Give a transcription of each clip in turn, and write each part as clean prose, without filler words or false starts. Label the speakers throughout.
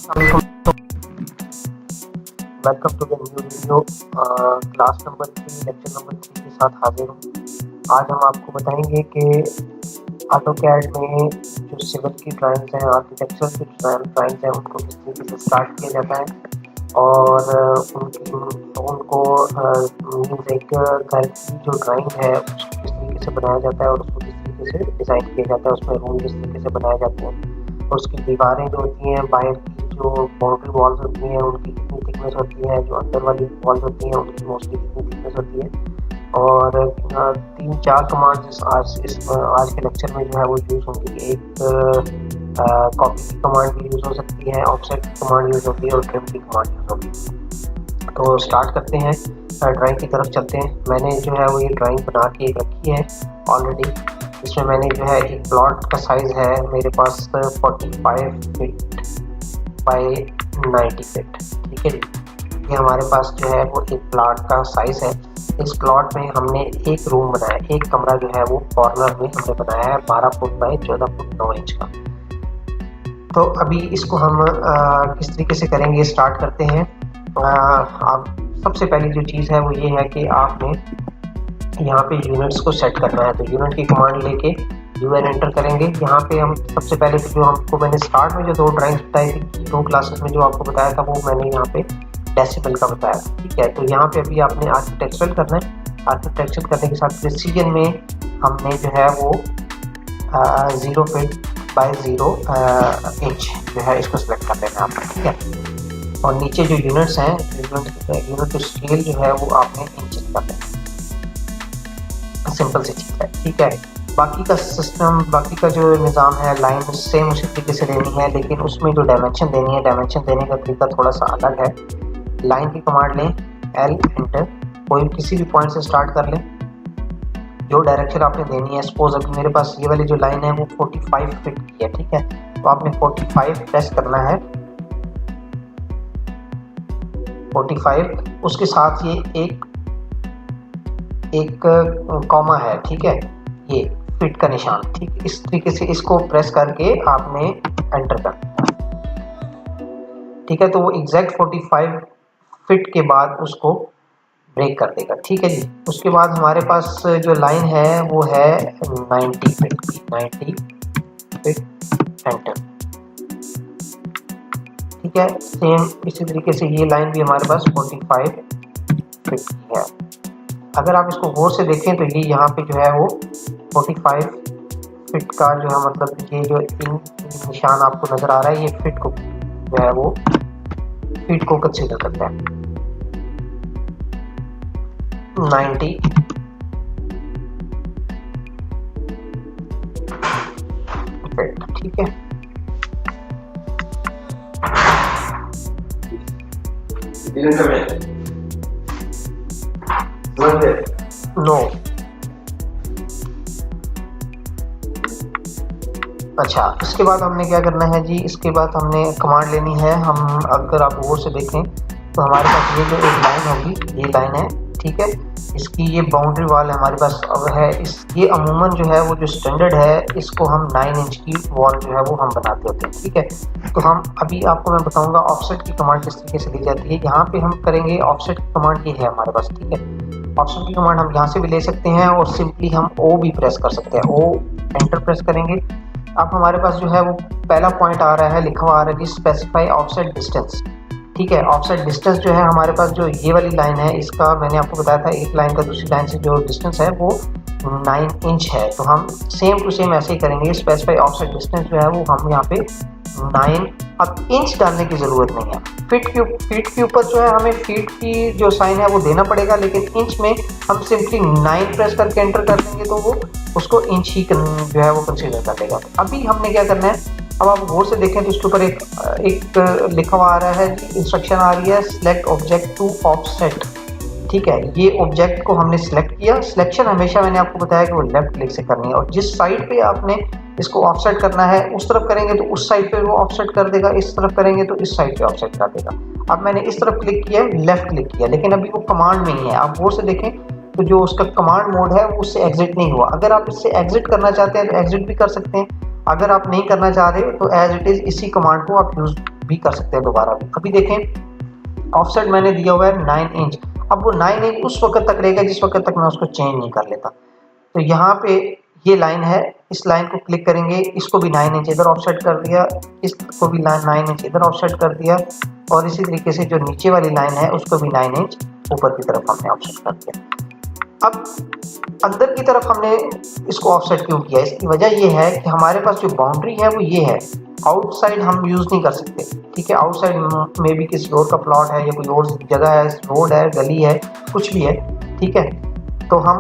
Speaker 1: Welcome to the new video. Class number 3 lecture number 3 के साथ हाजिर हूँ। आज हम आपको बताएंगे कि ऑटोकैड में जो सिविल की ड्राइंग्स हैं, आर्किटेक्चर की ड्राइंग्स हैं, उनको किस तरीके से स्टार्ट किया जाता है और उनको मीन्स एक घर की जो ड्राइंग है उसको किस तरीके से बनाया जाता है और उसको किस तरीके से डिज़ाइन किया जाता है, उसमें रूम किस तरीके से बनाए जाते हैं और उसकी दीवारें जो होती हैं, बाहर की जो बाउंड्री वॉल्स होती हैं उनकी कितनी थिकनेस होती है, जो अंदर वाली वॉल्स होती हैं उनकी मोस्टली कितनी थिकनेस होती है। और 3-4 कमांड्स आज के लेक्चर में जो है वो यूज़ होंगी। एक कॉपी की कमांड भी यूज़ हो सकती है, ऑफसेट की कमांड यूज़ होती है और ट्रिम की कमांड यूज़ होगी। तो स्टार्ट करते हैं, ड्राइंग की तरफ चलते हैं। मैंने जो है वो ये ड्राइंग बना के रखी है ऑलरेडी। इसमें मैंने जो है एक प्लॉट का साइज़ है मेरे पास 45 फीट बाई 90 फीट। ठीक है जी, ये हमारे पास जो है वो एक प्लॉट का साइज़ है। इस प्लॉट में हमने एक रूम बनाया, एक कमरा जो है वो कॉर्नर में हमने बनाया है 12 फुट बाई 14 फुट 9 इंच का। तो अभी इसको हम किस तरीके से करेंगे, स्टार्ट करते हैं। आप सबसे पहली जो चीज़ है वो ये है कि आपने यहाँ पे यूनिट्स को सेट करना है। तो यूनिट की कमांड लेके UN एंटर करेंगे। यहाँ पे हम सबसे पहले तो जो हमको मैंने स्टार्ट में जो 2 ड्राइंग्स बताई थी 2 क्लासेस में जो आपको बताया था वो मैंने यहाँ पे डेसिबल का बताया। ठीक है, तो यहाँ पे अभी आपने आर्किटेक्चरल करना है। आर्किटेक्चर करने के साथ प्रिसीजन में हमने जो है वो 0 फीट बाई 0 इंच जो है इसको सिलेक्ट कर लेना है आपको। ठीक है, और नीचे जो यूनिट्स हैं, यूनिट टू स्केल जो है वो आपने इंचेस कर लेना है। सिंपल सी चीज़ है। ठीक है, बाकी का सिस्टम, बाकी का जो निज़ाम है, लाइन सेम उसी तरीके से देनी है, लेकिन उसमें जो डायमेंशन देनी है, डायमेंशन देने का तरीका थोड़ा सा अलग है। लाइन की कमांड लें, L एंटर, कोई किसी भी पॉइंट से स्टार्ट कर लें। जो डायरेक्शन आपने देनी है, सपोज अभी मेरे पास ये वाली जो लाइन है वो 45 फीट की है। ठीक है, तो आपने 45 प्रेस करना है, 45, उसके साथ ये एक कॉमा है। ठीक है, ये फिट का निशान। ठीक, इस तरीके से इसको प्रेस करके आपने एंटर करना। ठीक है, तो वो एग्जैक्ट 45 फिट के बाद उसको ब्रेक कर देगा। ठीक है जी, उसके बाद हमारे पास जो लाइन है वो है 90 फिट की, 90 फिट एंटर। ठीक है, सेम इसी तरीके से ये लाइन भी हमारे पास 45 फिट की है। अगर आप इसको गौर से देखें तो ये यहाँ पे जो है वो 45 फिट का जो है, मतलब ये जो निशान आपको नज़र आ रहा है, ये फिट को जो है वो फीट को कंसीडर करता है। 90 फिट। ठीक है, नो, अच्छा, इसके बाद हमने क्या करना है जी, इसके बाद हमने कमांड लेनी है। हम अगर आप गौर से देखें तो हमारे पास ये जो एक लाइन होगी, ये लाइन है। ठीक है, इसकी ये बाउंड्री वाल हमारे पास अब है। ये अमूमन जो है वो जो स्टैंडर्ड है, इसको हम 9 इंच की वॉल जो है वो हम बनाते होते हैं। ठीक है, तो हम अभी आपको मैं बताऊंगा ऑफसेट की कमांड किस तरीके से दी जाती है। यहाँ पे हम करेंगे ऑफसेट की कमांड, ये है हमारे पास। ठीक है, ऑफसेट की कमांड हम यहाँ से भी ले सकते हैं और सिंपली हम O भी प्रेस कर सकते हैं। O एंटर प्रेस करेंगे। अब हमारे पास जो है वो पहला पॉइंट आ रहा है, लिखा हुआ आ रहा है कि स्पेसिफाई ऑफसेट डिस्टेंस। ठीक है, ऑफसेट डिस्टेंस जो है हमारे पास, जो ये वाली लाइन है, इसका मैंने आपको बताया था एक लाइन का दूसरी लाइन से जो डिस्टेंस है वो 9 इंच है। तो हम सेम टू सेम ऐसे ही करेंगे। स्पेसिफाई ऑफसेट डिस्टेंस जो है वो हम यहाँ पे 9, अब इंच डालने की ज़रूरत नहीं है। फीट के ऊपर जो है हमें फीट की जो साइन है वो देना पड़ेगा, लेकिन इंच में हम सिंपली 9 प्रेस करके एंटर कर देंगे तो वो उसको इंच ही जो है वो कंसीडर कर लेगा। अभी हमने क्या करना है, अब आप गौर से देखें तो इसके ऊपर एक लिखा हुआ आ रहा है, इंस्ट्रक्शन आ रही है, सिलेक्ट ऑब्जेक्ट टू ऑफसेट। ठीक है, ये ऑब्जेक्ट को हमने सिलेक्ट किया। सिलेक्शन हमेशा मैंने आपको बताया कि वो लेफ्ट क्लिक से करनी है, और जिस साइड पे आपने इसको ऑफसेट करना है उस तरफ करेंगे तो उस साइड पे वो ऑफसेट कर देगा, इस तरफ करेंगे तो इस साइड पे ऑफसेट कर देगा। अब मैंने इस तरफ क्लिक किया, लेफ्ट क्लिक किया, लेकिन अभी वो कमांड में ही है। आप गौर से देखें तो जो उसका कमांड मोड है वो उससे एग्जिट नहीं हुआ। अगर आप इससे एग्जिट करना चाहते हैं तो एग्जिट भी कर सकते हैं, अगर आप नहीं करना चाह रहे तो एज इट इज इसी कमांड को आप यूज भी कर सकते हैं दोबारा भी। अभी देखें ऑफसेट मैंने दिया हुआ है 9 इंच। अब वो 9 इंच उस वक्त तक रहेगा जिस वक्त तक मैं उसको चेंज नहीं कर लेता। तो यहाँ पे ये लाइन है, इस लाइन को क्लिक करेंगे, इसको भी 9 इंच इधर ऑफसेट कर दिया, इसको भी 9 इंच इधर ऑफसेट कर दिया, और इसी तरीके से जो नीचे वाली लाइन है उसको भी 9 इंच ऊपर की तरफ हमने ऑफसेट कर दिया। अब अंदर की तरफ हमने इसको ऑफसेट क्यों किया? इसकी वजह ये है कि हमारे पास जो बाउंड्री है वो ये है, आउटसाइड हम यूज़ नहीं कर सकते, ठीक है। आउटसाइड में भी किसी और का प्लॉट है या कोई और जगह है, रोड है, गली है, कुछ भी है, ठीक है, तो हम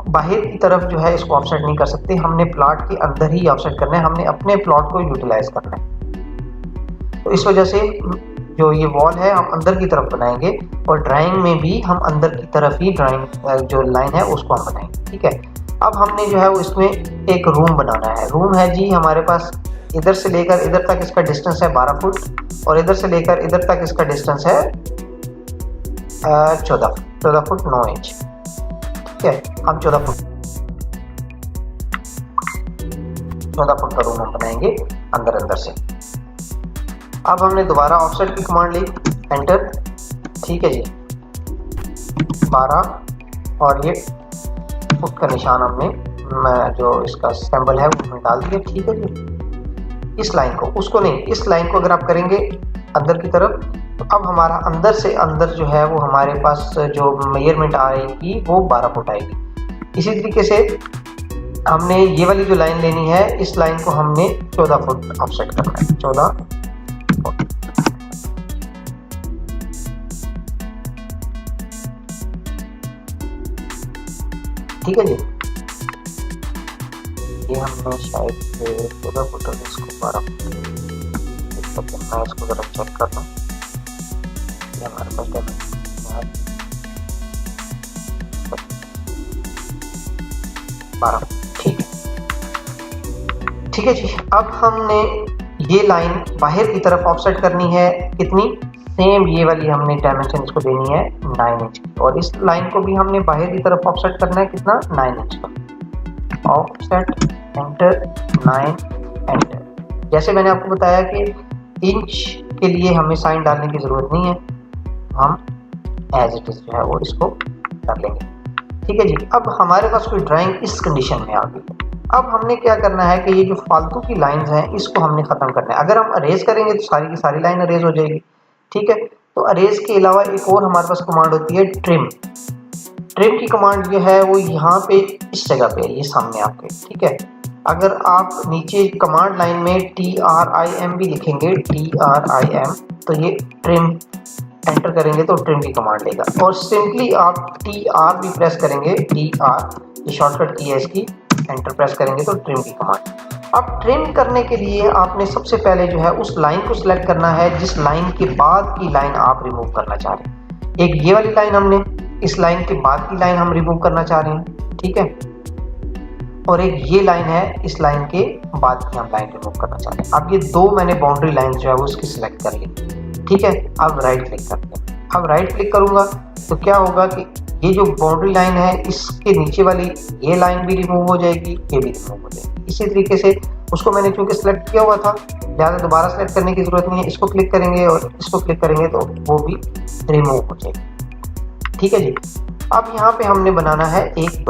Speaker 1: बाहर की तरफ जो है इसको ऑफसेट नहीं कर सकते, हमने प्लॉट के अंदर ही ऑफसेट करना है, हमने अपने प्लॉट को यूटिलाइज करना है। तो इस वजह से जो ये वॉल है हम अंदर की तरफ बनाएंगे, और ड्राइंग में भी हम अंदर की तरफ ही ड्राइंग जो लाइन है उसको हम बनाएंगे, ठीक है। अब हमने जो है वो इसमें एक रूम बनाना है। रूम है जी हमारे पास, इधर से लेकर इधर तक इसका डिस्टेंस है 12 फुट, और इधर से लेकर इधर तक इसका डिस्टेंस है 14 फुट 9 इंच, ठीक है। हम 14 फुट का रूम हम बनाएंगे अंदर से। अब हमने दोबारा ऑफसेट की कमांड ली, एंटर, ठीक है जी, 12 और ये फुट का निशान हमने जो इसका सिंबल है वो हमने डाल दिया, ठीक है जी। इस लाइन को, उसको नहीं, इस लाइन को अगर आप करेंगे अंदर की तरफ, तो अब हमारा अंदर से अंदर जो है वो हमारे पास जो मेजरमेंट आएगी वो 12 फुट आएगी। इसी तरीके से हमने ये वाली जो लाइन लेनी है, इस लाइन को हमने 14 फुट ऑफसेट करना है, 14 फुट, ठीक है जी। ये हमने शायद 14 फुट और इसको 12 फुट, मैं इसको जरा चेक कर लूँ, ये हमारे पास 12, ठीक है जी। अब हमने ये लाइन बाहर की तरफ ऑफसेट करनी है, कितनी? सेम ये वाली हमने डायमेंशन इसको देनी है 9 इंच की, और इस लाइन को भी हमने बाहर की तरफ ऑफसेट करना है, कितना? 9 इंच का। Offset, enter, 9, enter. जैसे मैंने आपको बताया कि इंच के लिए हमें साइन डालने की ज़रूरत नहीं है, हम एज इट इज जो है वो इसको कर लेंगे, ठीक है जी। अब हमारे पास कोई ड्राइंग इस कंडीशन में आ गई। अब हमने क्या करना है कि ये जो फालतू की लाइंस हैं इसको हमने ख़त्म करना है। अगर हम अरेज करेंगे तो सारी की सारी लाइन अरेज हो जाएगी, ठीक है। तो अरेज के अलावा एक और हमारे पास कमांड होती है ट्रिम। ट्रिम की कमांड जो है वो यहाँ पे इस जगह पे है, ये सामने आपके, ठीक है। अगर आप नीचे कमांड लाइन में TRIM भी लिखेंगे, TRIM, तो ये ट्रिम एंटर करेंगे तो ट्रिम की कमांड लेगा, और सिंपली आप TR भी प्रेस करेंगे, TR ये शॉर्टकट की है इसकी, एंटर प्रेस करेंगे तो ट्रिम की कमांड। अब ट्रिम करने के लिए आपने सबसे पहले जो है उस लाइन को सिलेक्ट करना है जिस लाइन के बाद की लाइन आप रिमूव करना चाह रहे हैं। एक ये वाली लाइन हमने, इस लाइन के बाद की लाइन हम रिमूव करना चाह रहे हैं, ठीक है। और एक ये लाइन है, इस लाइन के बाद की हम लाइन रिमूव करना चाह रहे हैं। अब ये दो मैंने बाउंड्री लाइन जो है वो उसकी सिलेक्ट कर ली, ठीक है। अब राइट क्लिक करते हैं। अब राइट क्लिक करूंगा तो क्या होगा कि ये जो बाउंड्री लाइन है इसके नीचे वाली ये लाइन भी रिमूव हो जाएगी, ये भी रिमूव हो जाएगी। इसी तरीके से उसको मैंने चूंकि सिलेक्ट किया हुआ था, लिहाजा दोबारा सेलेक्ट करने की जरूरत नहीं है। इसको क्लिक करेंगे और इसको क्लिक करेंगे तो वो भी रिमूव हो जाएगी, ठीक है जी। अब यहाँ पे हमने बनाना है एक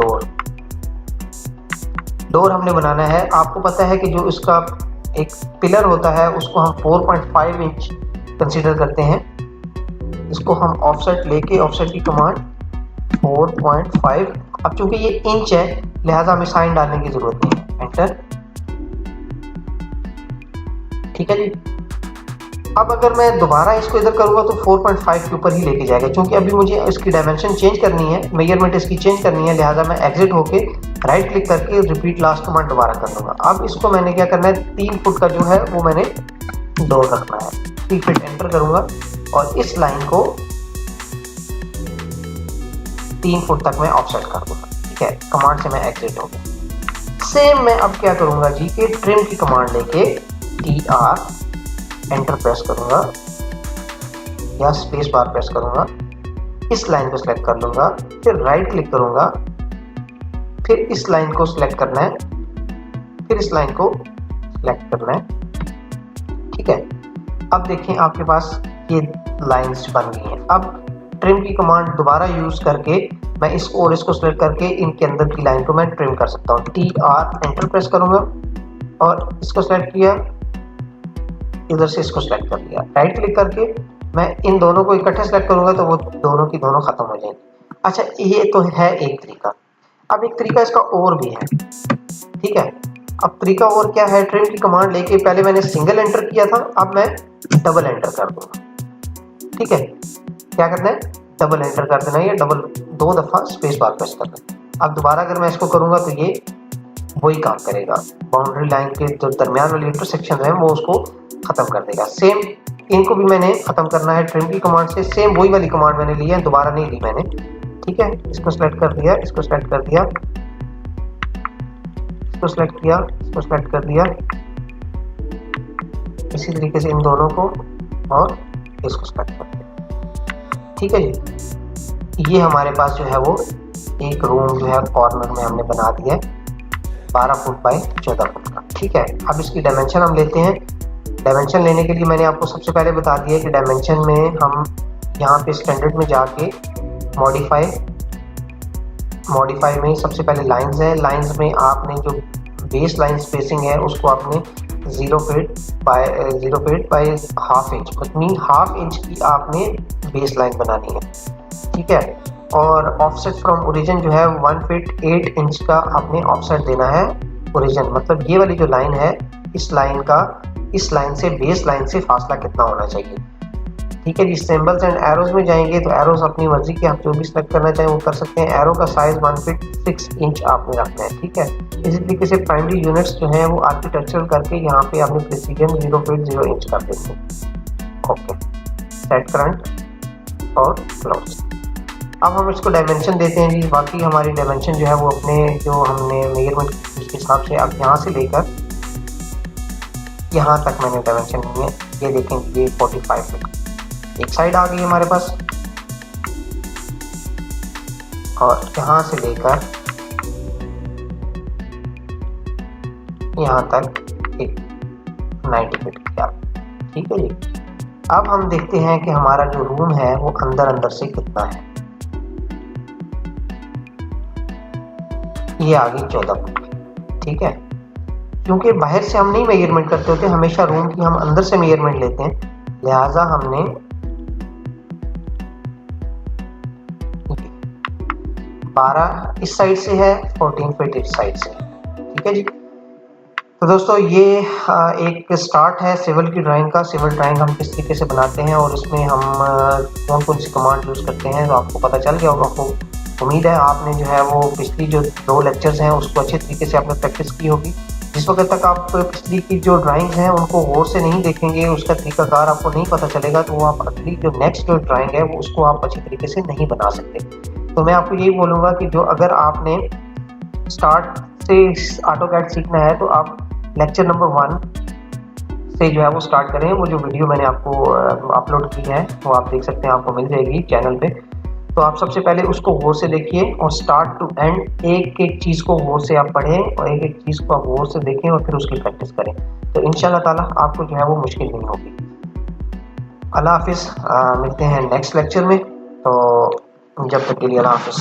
Speaker 1: डोर हमने बनाना है। आपको पता है कि जो इसका एक पिलर होता है उसको हम 4.5 इंच कंसीडर करते हैं। इसको हम ऑफसेट लेके, ऑफसेट की कमांड 4.5, अब चूंकि ये इंच है लिहाजा हमें साइन डालने की जरूरत नहीं है, एंटर, ठीक है जी। अब अगर मैं दोबारा इसको इधर करूंगा तो 4.5 के ऊपर ही लेके जाएगा, क्योंकि अभी मुझे इसकी डायमेंशन चेंज करनी है, मेजरमेंट इसकी चेंज करनी है, लिहाजा मैं एग्जिट होके राइट क्लिक करके रिपीट लास्ट कमांड दोबारा कर दूंगा। अब इसको मैंने क्या करना है, 3 फुट का जो है वो मैंने डोर रखना है, 3 फीट एंटर करूंगा और इस लाइन को 3 फुट तक मैं ऑफसेट कर दूंगा, ठीक है। कमांड से मैं एग्जिट हो गया। सेम मैं अब क्या करूंगा जी कि ट्रिम की कमांड लेके TR एंटर प्रेस करूंगा या स्पेस बार प्रेस करूंगा, इस लाइन को सिलेक्ट कर लूंगा, फिर राइट क्लिक करूंगा, फिर इस लाइन को सिलेक्ट करना है, फिर इस लाइन को सेलेक्ट करना है, ठीक है। अब देखें आपके पास ये लाइंस बन गई हैं। अब ट्रिम की कमांड दोबारा यूज करके मैं इसको और इसको सेलेक्ट करके इनके अंदर की लाइन को मैं ट्रिम कर सकता हूँ। TR एंटर प्रेस करूंगा और इसको सेलेक्ट किया, इधर से इसको सेलेक्ट कर लिया, राइट क्लिक करके मैं इन दोनों को इकट्ठे सेलेक्ट करूंगा तो वो दोनों की दोनों खत्म हो जाएंगी। अच्छा, ये तो है एक तरीका। अब एक तरीका इसका और भी है, ठीक है। अब तरीका और क्या है, ट्रिम की कमांड लेके पहले मैंने सिंगल एंटर किया था, अब मैं डबल एंटर कर दूंगा, ठीक है। क्या करना है, डबल एंटर कर देना, ये डबल 2 दफा स्पेस बार प्रेस करना है। अब दोबारा अगर मैं इसको करूंगा तो ये वही काम करेगा, बाउंड्री लाइन के जो दरमियान वाली इंटरसेक्शन है वो उसको खत्म कर देगा। सेम इनको भी मैंने खत्म करना है ट्रिम की कमांड से, सेम वही वाली कमांड मैंने ली है, दोबारा नहीं ली मैंने, ठीक है। इसको सेलेक्ट कर दिया, इसको सेलेक्ट कर दिया, इसको सेलेक्ट किया, इसको सेलेक्ट कर दिया, इसी तरीके से इन दोनों को और इसको सेलेक्ट कर दिया, ठीक है जी। ये हमारे पास जो है वो एक रूम जो है कॉर्नर में हमने बना दिया है 12 फुट बाय 14 फुट का, ठीक है। अब इसकी डायमेंशन हम लेते हैं। डायमेंशन लेने के लिए मैंने आपको सबसे पहले बता दिया कि डायमेंशन में हम यहाँ पे स्टैंडर्ड में जाके मॉडिफाई में सबसे पहले लाइंस है, लाइंस में आपने जो बेस लाइन स्पेसिंग है उसको आपने 0 फीट बाय हाफ इंच, मतलब हाफ इंच की आपने बेस लाइन बनानी है, ठीक है। और ऑफसेट फ्रॉम ओरिजिन जो है 1 फीट 8 इंच का आपने ऑफसेट देना है ओरिजिन, मतलब ये वाली जो लाइन है इस लाइन से बेस लाइन से फासला कितना होना चाहिए, ठीक है जी। सिंबल्स एंड एरोज में जाएंगे तो एरोज अपनी मर्जी के आप जो भी सेलेक्ट करना चाहें वो कर सकते हैं। एरो का साइज 1 फीट 6 इंच आपने रखना है, ठीक है। इसी तरीके से प्राइमरी यूनिट्स जो है वो आर्किटेक्चरल करके यहाँ पे आपने प्रिसीजन 0 फीट 0 इंच कर देंगे, ओके। सेट करंट और क्लोज। अब हम इसको डायमेंशन देते हैं जी। बाकी हमारी डायमेंशन जो है वो अपने जो हमने मेजरमेंट उसके हिसाब से, अब यहाँ से लेकर यहाँ तक मैंने डायमेंशन ली है, ये देखें ये 45 फीट एक साइड आ गई हमारे पास, और यहाँ से लेकर यहाँ तक 90 फीट की आप, ठीक है जी। अब हम देखते हैं कि हमारा जो रूम है वो अंदर से कितना है। ये आ गई 14 फुट, ठीक है। क्योंकि बाहर से हम नहीं मेजरमेंट करते होते, हमेशा रूम की हम अंदर से मेजरमेंट लेते हैं, लिहाजा हमने 12 इस साइड से है, 14 फीट इस साइड से, ठीक है जी। तो दोस्तों ये एक स्टार्ट है सिविल की ड्राइंग का। सिविल ड्राइंग हम किस तरीके से बनाते हैं और इसमें हम कौन कौन सी कमांड यूज़ करते हैं तो आपको पता चल गया होगा। आपको उम्मीद है आपने जो है वो पिछली जो 2 लेक्चर्स हैं उसको अच्छे तरीके से आपने प्रैक्टिस की होगी। जिस वक्त तक आप पिछली की जो ड्राइंग्स हैं उनको गौर से नहीं देखेंगे, उसका तरीकाकार आपको नहीं पता चलेगा, तो वो आप अगली जो नेक्स्ट जो ड्राइंग है वो उसको आप अच्छी तरीके से नहीं बना सकते। तो मैं आपको यही बोलूँगा कि जो अगर आपने स्टार्ट से ऑटोकैड सीखना है तो आप लेक्चर नंबर 1 से जो है वो स्टार्ट करें। वो जो वीडियो मैंने आपको अपलोड की है वो आप देख सकते हैं, आपको मिल जाएगी चैनल पे। तो आप सबसे पहले उसको गौर से देखिए और स्टार्ट टू एंड एक एक चीज़ को गौर से आप पढ़ें और एक एक चीज़ को आप गौर से देखें और फिर उसकी प्रैक्टिस करें, तो इंशाल्लाह ताला आपको जो है वो मुश्किल नहीं होगी। अल्लाह हाफिज़, मिलते हैं नेक्स्ट लेक्चर में, तो जब तक के लिए अल्लाह हाफिज़।